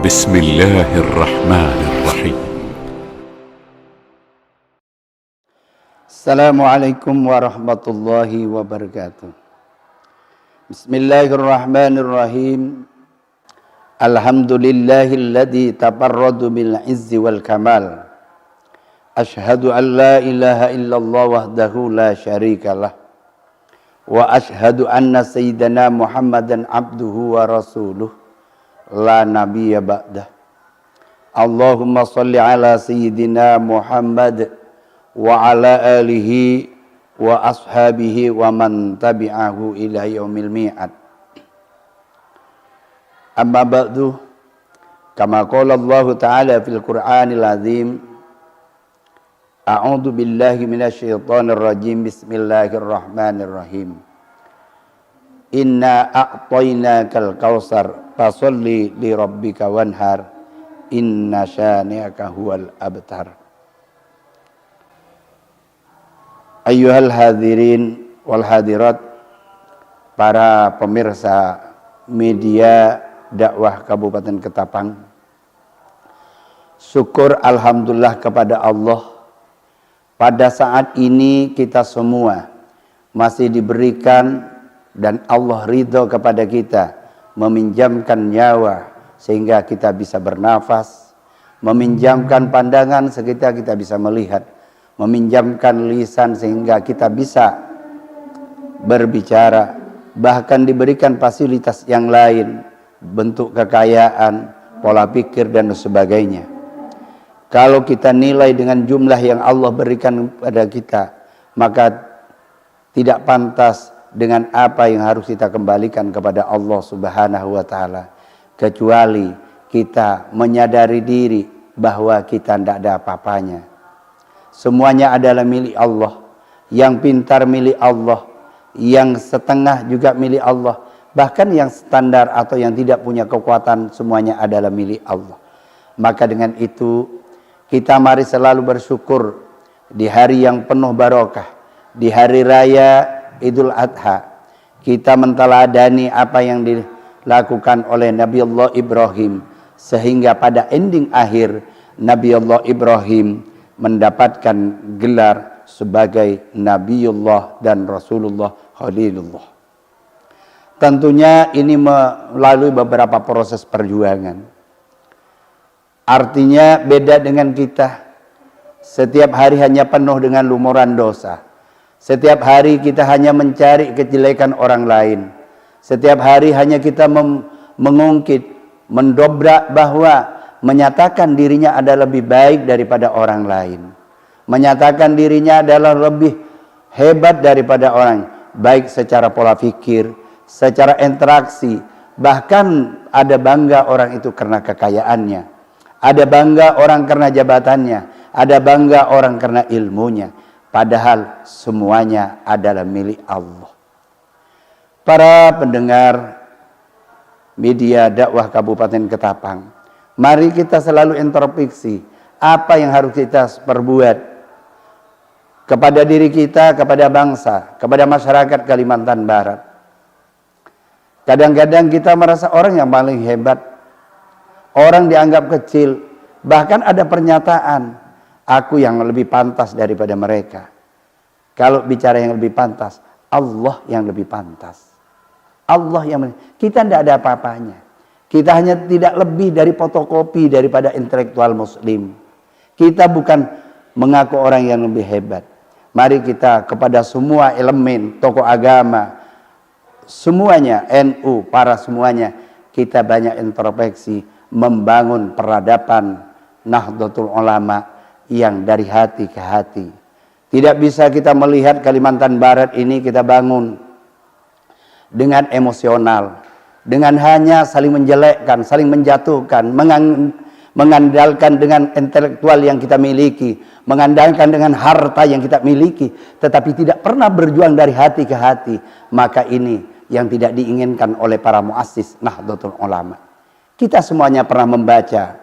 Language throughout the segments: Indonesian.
بسم الله الرحمن الرحيم. Assalamualaikum warahmatullahi wabarakatuh. Bismillahirrahmanirrahim. Alhamdulillahilladzi tafarradu bil izzi wal kamal. Ashhadu an la ilaha illallah wahdahu la syarikalah. Wa ashhadu anna sayyidana Muhammadan abduhu wa rasuluh la nabiyya ba'dah. Allahumma salli ala sayyidina Muhammad wa ala alihi wa ashabihi wa man tabi'ahu ila yaumil mi'ad. Amma ba'du, kama qala Allah ta'ala fil Qur'anil azim, a'udzu billahi minasyaitonir rajim, bismillahirrahmanirrahim. Inna a'tainakal kautsar fasholli li rabbika wanhar, inna syani'aka huwal abtar. Ayyuhal hadirin wal hadirat, para pemirsa media dakwah Kabupaten Ketapang, syukur alhamdulillah kepada Allah, pada saat ini kita semua masih diberikan dan Allah ridho kepada kita meminjamkan nyawa sehingga kita bisa bernafas, meminjamkan pandangan sehingga kita bisa melihat, meminjamkan lisan sehingga kita bisa berbicara, bahkan diberikan fasilitas yang lain, bentuk kekayaan, pola pikir dan sebagainya. Kalau kita nilai dengan jumlah yang Allah berikan kepada kita, maka tidak pantas dengan apa yang harus kita kembalikan kepada Allah Subhanahu wa ta'ala, kecuali kita menyadari diri bahwa kita tidak ada apa-apanya. Semuanya adalah milik Allah, yang pintar milik Allah, yang setengah juga milik Allah, bahkan yang standar atau yang tidak punya kekuatan semuanya adalah milik Allah. Maka dengan itu kita mari selalu bersyukur di hari yang penuh barokah, di hari raya Idul Adha. Kita menteladani apa yang dilakukan oleh Nabi Allah Ibrahim, sehingga pada ending akhir Nabi Allah Ibrahim mendapatkan gelar sebagai Nabiullah dan Rasulullah Khalilullah. Tentunya ini melalui beberapa proses perjuangan. Artinya beda dengan kita. Setiap hari hanya penuh dengan lumuran dosa. Setiap hari kita hanya mencari kejelekan orang lain. Setiap hari hanya kita mengungkit, mendobrak bahwa menyatakan dirinya adalah lebih baik daripada orang lain. Menyatakan dirinya adalah lebih hebat daripada orang, baik secara pola pikir, secara interaksi. Bahkan ada bangga orang itu karena kekayaannya. Ada bangga orang karena jabatannya, ada bangga orang karena ilmunya, padahal semuanya adalah milik Allah. Para pendengar media dakwah Kabupaten Ketapang, mari kita selalu introspeksi apa yang harus kita perbuat kepada diri kita, kepada bangsa, kepada masyarakat Kalimantan Barat. Kadang-kadang kita merasa orang yang paling hebat, orang dianggap kecil, bahkan ada pernyataan, aku yang lebih pantas daripada mereka. Kalau bicara yang lebih pantas, Allah yang lebih pantas. Allah yang kita tidak ada apa-apanya. Kita hanya tidak lebih dari fotokopi daripada intelektual muslim. Kita bukan mengaku orang yang lebih hebat. Mari kita kepada semua elemen, tokoh agama, semuanya, NU, para semuanya, kita banyak introspeksi, membangun peradaban Nahdlatul Ulama yang dari hati ke hati. Tidak bisa kita melihat Kalimantan Barat ini kita bangun dengan emosional, dengan hanya saling menjelekkan, saling menjatuhkan, mengandalkan dengan intelektual yang kita miliki, mengandalkan dengan harta yang kita miliki, tetapi tidak pernah berjuang dari hati ke hati. Maka ini yang tidak diinginkan oleh para muassis Nahdlatul Ulama. Kita semuanya pernah membaca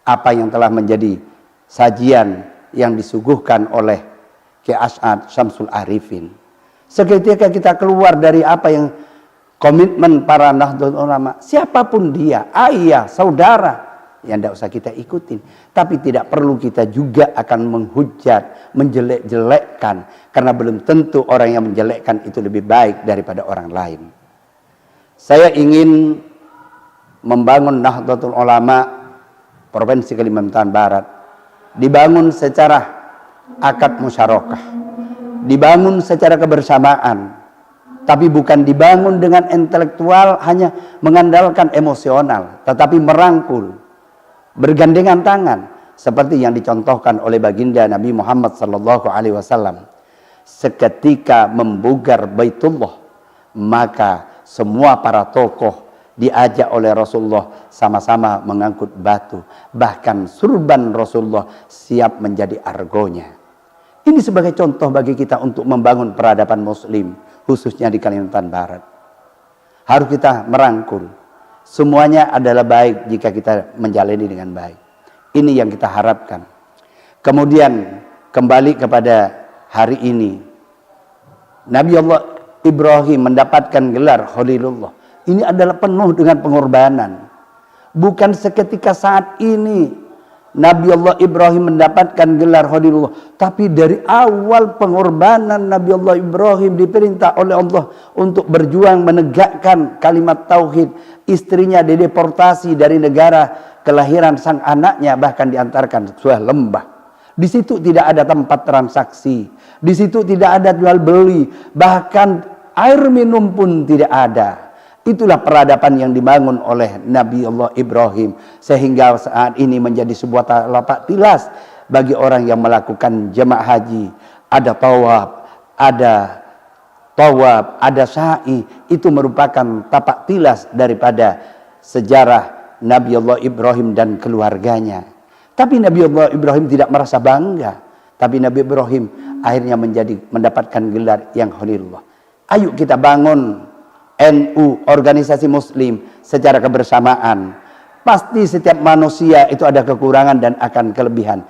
apa yang telah menjadi sajian yang disuguhkan oleh Ki As'ad Syamsul Arifin. Seketika kita keluar dari apa yang komitmen para Nahdlatul Ulama, siapapun dia, ayah, saudara, yang tidak usah kita ikutin. Tapi tidak perlu kita juga akan menghujat, menjelek-jelekkan, karena belum tentu orang yang menjelekkan itu lebih baik daripada orang lain. Saya ingin membangun Nahdlatul Ulama Provinsi Kalimantan Barat dibangun secara akad musyarakah, dibangun secara kebersamaan, tapi bukan dibangun dengan intelektual hanya mengandalkan emosional, tetapi merangkul, bergandengan tangan, seperti yang dicontohkan oleh baginda Nabi Muhammad SAW. Seketika membugar Baitullah, maka semua para tokoh diajak oleh Rasulullah sama-sama mengangkut batu. Bahkan surban Rasulullah siap menjadi argonya. Ini sebagai contoh bagi kita untuk membangun peradaban muslim, khususnya di Kalimantan Barat. Harus kita merangkul. Semuanya adalah baik jika kita menjalani dengan baik. Ini yang kita harapkan. Kemudian kembali kepada hari ini. Nabi Allah Ibrahim mendapatkan gelar Khalilullah. Ini adalah penuh dengan pengorbanan. Bukan seketika saat ini Nabi Allah Ibrahim mendapatkan gelar Khalilullah, tapi dari awal pengorbanan Nabi Allah Ibrahim diperintah oleh Allah untuk berjuang menegakkan kalimat tauhid. Istrinya dideportasi dari negara kelahiran sang anaknya, bahkan diantarkan ke sebuah lembah. Di situ tidak ada tempat transaksi, di situ tidak ada jual beli, bahkan air minum pun tidak ada. Itulah peradaban yang dibangun oleh Nabi Allah Ibrahim, sehingga saat ini menjadi sebuah lapak tilas bagi orang yang melakukan jemaah haji. Ada tawaf, ada sa'i. Itu merupakan tapak tilas daripada sejarah Nabi Allah Ibrahim dan keluarganya. Tapi Nabi Allah Ibrahim tidak merasa bangga. Tapi Nabi Ibrahim akhirnya mendapatkan gelar yang Khalilullah. Ayo kita bangun NU, organisasi muslim, secara kebersamaan. Pasti setiap manusia itu ada kekurangan dan akan kelebihan.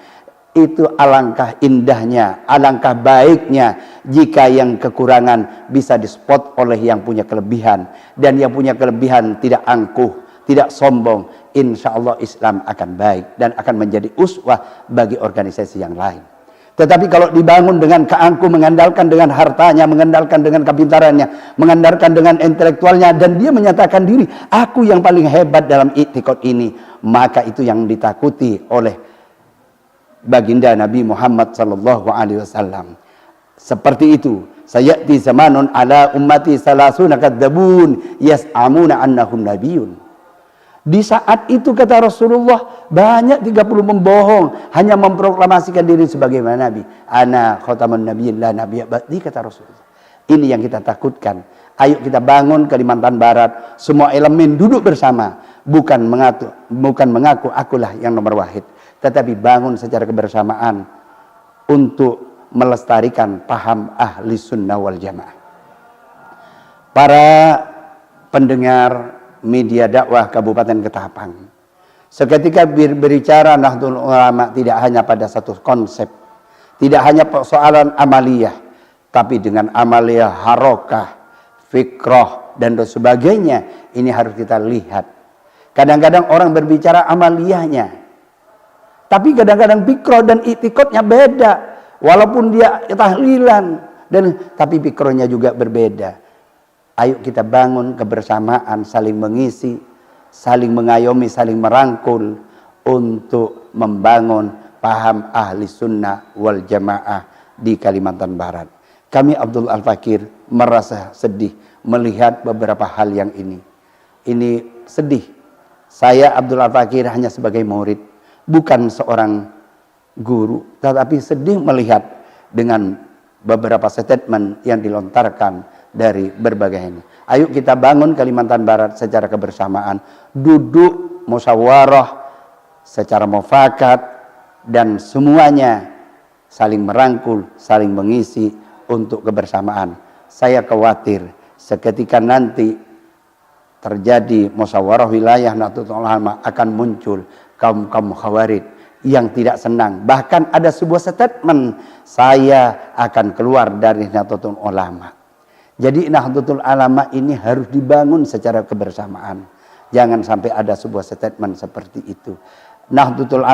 Itu alangkah indahnya, alangkah baiknya jika yang kekurangan bisa dispot oleh yang punya kelebihan. Dan yang punya kelebihan tidak angkuh, tidak sombong. Insya Allah Islam akan baik dan akan menjadi uswah bagi organisasi yang lain. Tetapi kalau dibangun dengan keangkuh, mengandalkan dengan hartanya, mengandalkan dengan kepintarannya, mengandalkan dengan intelektualnya, dan dia menyatakan diri, aku yang paling hebat dalam i'tikad ini, maka itu yang ditakuti oleh baginda Nabi Muhammad SAW. Seperti itu, sayati zamanun ala ummati salasuna kadzabun yas'amuna annahum nabiyun. Di saat itu kata Rasulullah, banyak 30 membohong, hanya memproklamasikan diri sebagai nabi. Ana khatamun nabiyyin la nabiyya ba'di, kata Rasulullah. Ini yang kita takutkan. Ayo kita bangun Kalimantan Barat, semua elemen duduk bersama, bukan mengaku akulah yang nomor wahid, tetapi bangun secara kebersamaan untuk melestarikan paham ahli sunnah wal jamaah. Para pendengar media dakwah Kabupaten Ketapang, seketika berbicara Nahdlatul Ulama tidak hanya pada satu konsep, tidak hanya persoalan amaliyah, tapi dengan amaliyah harokah, fikrah dan sebagainya. Ini harus kita lihat. Kadang-kadang orang berbicara amaliyahnya, tapi kadang-kadang fikrah dan i'tikadnya beda. Walaupun dia tahlilan, tapi fikrahnya juga berbeda. Ayo kita bangun kebersamaan, saling mengisi, saling mengayomi, saling merangkul untuk membangun paham ahli sunnah wal jamaah di Kalimantan Barat. Kami Abdul Al-Fakir merasa sedih melihat beberapa hal yang ini. Ini sedih. Saya Abdul Al-Fakir hanya sebagai murid, bukan seorang guru, tetapi sedih melihat dengan beberapa statement yang dilontarkan dari berbagai ini. Ayo kita bangun Kalimantan Barat secara kebersamaan, duduk musyawarah secara mufakat, dan semuanya saling merangkul, saling mengisi untuk kebersamaan. Saya khawatir seketika nanti terjadi musyawarah wilayah Nahdlatul Ulama akan muncul kaum khawarij yang tidak senang. Bahkan ada sebuah statement, saya akan keluar dari Nahdlatul Ulama. Jadi Nahdlatul Ulama ini harus dibangun secara kebersamaan. Jangan sampai ada sebuah statement seperti itu. Nahdlatul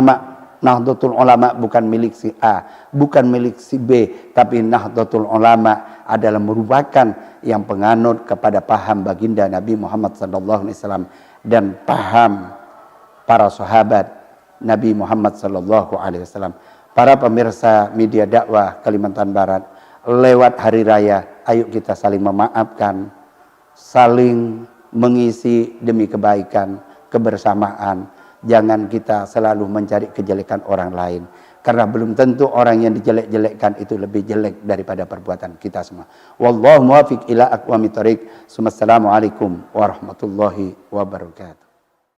Ulama bukan milik si A, bukan milik si B, tapi Nahdlatul Ulama adalah merupakan yang penganut kepada paham baginda Nabi Muhammad SAW dan paham para sahabat Nabi Muhammad SAW. Para pemirsa media dakwah Kalimantan Barat, lewat hari raya, ayo kita saling memaafkan, saling mengisi demi kebaikan, kebersamaan. Jangan kita selalu mencari kejelekan orang lain. Karena belum tentu orang yang dijelek-jelekkan itu lebih jelek daripada perbuatan kita semua. Wallahu muwaffiq ila aqwamit thoriq. Assalamualaikum warahmatullahi wabarakatuh.